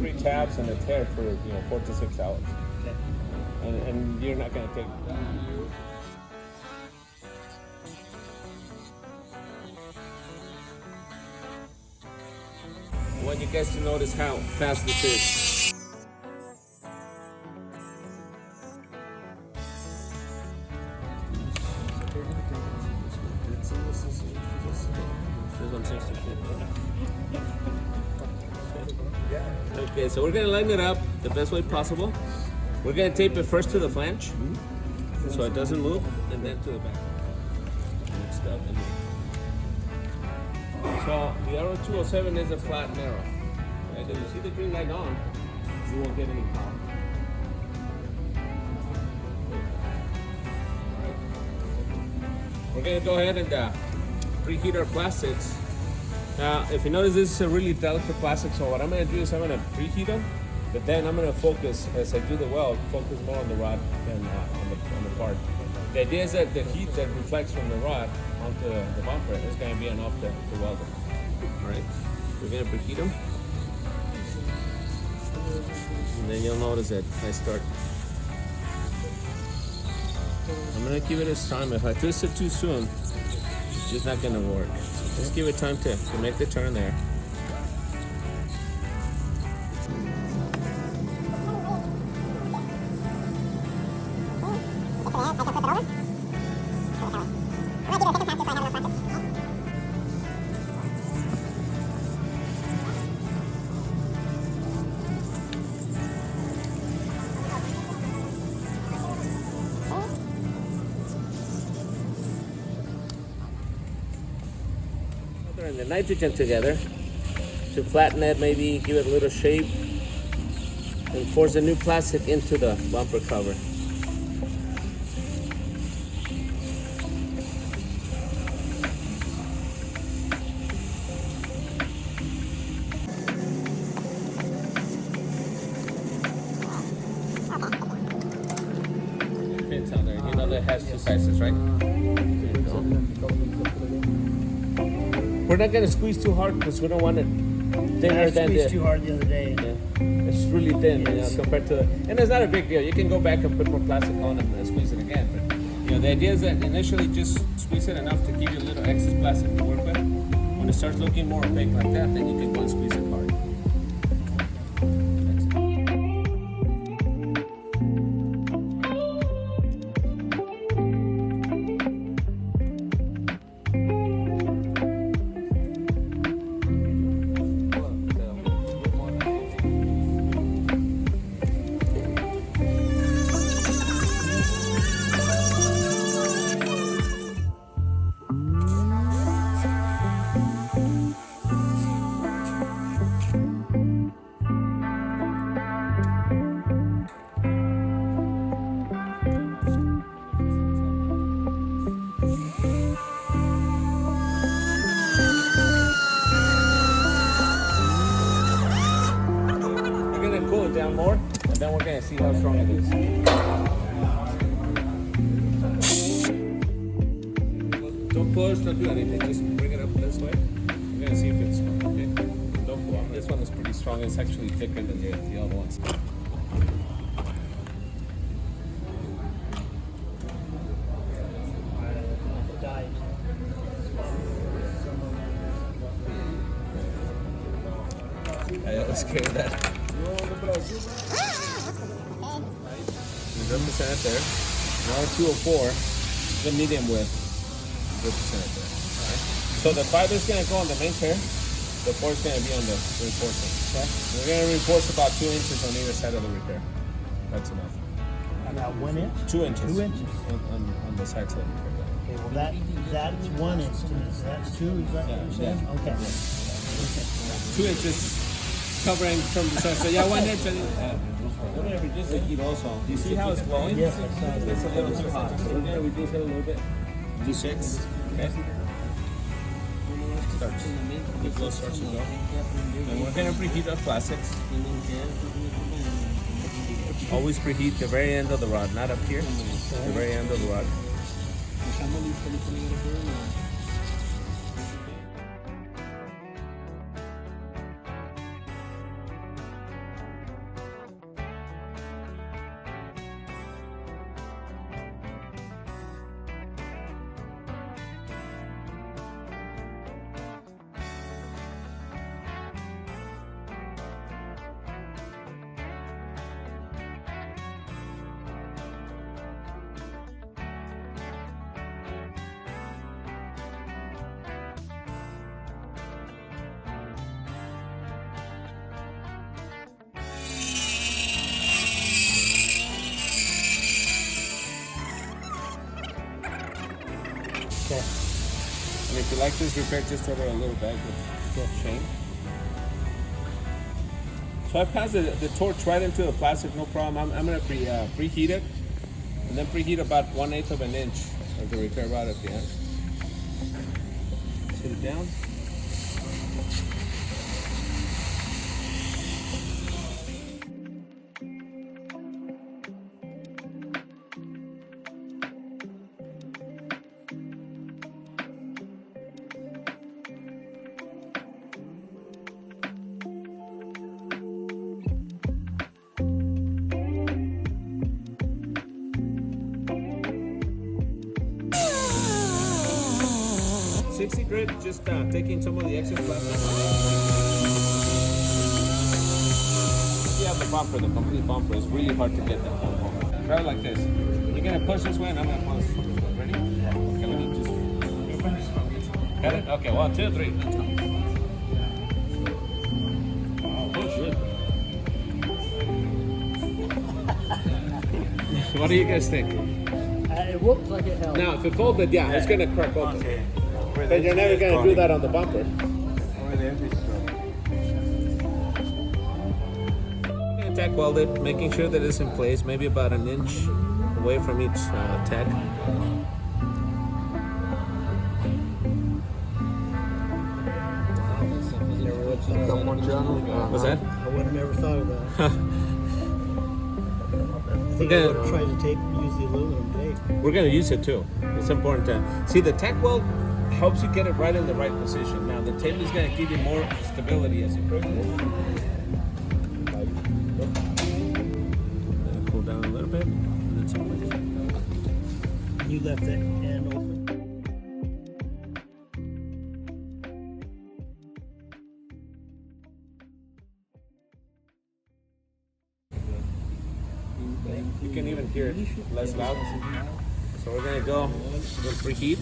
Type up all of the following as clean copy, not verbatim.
3 taps and a tear for 4 to 6 hours. Okay. And you're not going to take. I want you guys to notice how fast this is. Okay, so we're going to line it up the best way possible. We're going to tape it first to the flange, so it doesn't move, and then to the back. Next up, so the R207 is a flat narrow. Right? If you see the green light on, you won't get any power. Right. We're going to go ahead and preheat our plastics. Now, if you notice, this is a really delicate plastic, so what I'm going to do is I'm going to preheat them, but then I'm going to focus, as I do the weld, focus more on the rod than on the part. The idea is that the heat that reflects from the rod onto the bumper is going to be enough to weld them. All right, we're going to preheat them. And then you'll notice that I start. I'm going to give it its time. If I twist it too soon, it's just not going to work. Just give it time to make the turn there. And the nitrogen together to flatten it, maybe give it a little shape, and force the new plastic into the bumper cover. Pins on there. You know that has 2 sizes, right? We're not going to squeeze too hard because we don't want it thinner than the. I squeezed too hard the other day. Yeah, it's really thin, compared to. And it's not a big deal. You can go back and put more plastic on and squeeze it again. But the idea is that initially just squeeze it enough to give you a little excess plastic to work with. When it starts looking more opaque like that, then you can go and squeeze it hard. Down more, and then we're going to see how strong it is. Don't push, don't do anything, just bring it up this way. We're going to see if it's strong, okay? Don't pull. This one is pretty strong, it's actually thicker than the other ones. I always carry that. There's 1% there. Now 204, the medium width, 1% there. Alright. So the 5 is going to go on the main tear, the 4 is going to be on the reinforcement. Okay? We're going to reinforce about 2 inches on either side of the repair. That's enough. About 1 inch? 2 inches. 2 inches. On the sides of the repair. Okay, well that's 1 inch to me, so that's 2, is that what you're saying? Yeah. Okay. Yeah. 2 inches covering from the side. So yeah, 1 inch. We're going to reduce the heat also. Do you see how it's glowing? Yes, I saw it. It's a little too hot. So we're going to reduce it a little bit. Do 6. Okay. Starts. The glow starts to go. And we're going to preheat our plastics. Always preheat the very end of the rod, not up here. The very end of the rod. And if you like this repair, just order a little bag with chain. So I pass the torch right into the plastic, no problem. I'm gonna preheat it, and then preheat about 1/8 of an inch of the repair rod at the end. Sit it down. Secret, just taking some of the excess plastic. You have the bumper, the complete bumper. It's really hard to get that bumper. Grab it like this. You're gonna push this way, and I'm gonna push. Ready? Okay, let me just. Got it? Okay, 1, 2, 3. Let's go. Push it. What do you guys think? It looks like it held. Now, if it folded, yeah, it's gonna crack open. But you're never going to do that on the bumper. Tack weld it, making sure that it's in place, maybe about an inch away from each tack. What's that? I would have never thought of that. I think I would have tried to use the aluminum tape. We're going to use it too. It's important to see the tack weld helps you get it right in the right position. Now the tape is going to give you more stability as you push it. Let it cool down a little bit. And then you left that end open. You can even hear it less loud. So we're gonna go with preheat.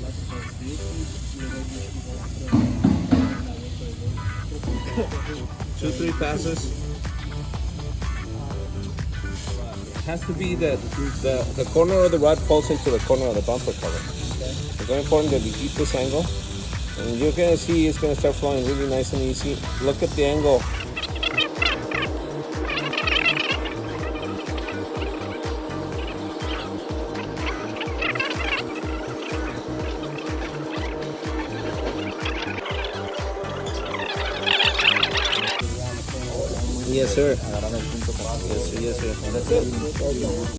2-3 passes. It has to be the corner of the rod falls into the corner of the bumper cover. It's very important that we keep this angle. And you're gonna see it's gonna start flowing really nice and easy. Look at the angle. Yes, sir. Yes, sir. Yes, sir. That's it.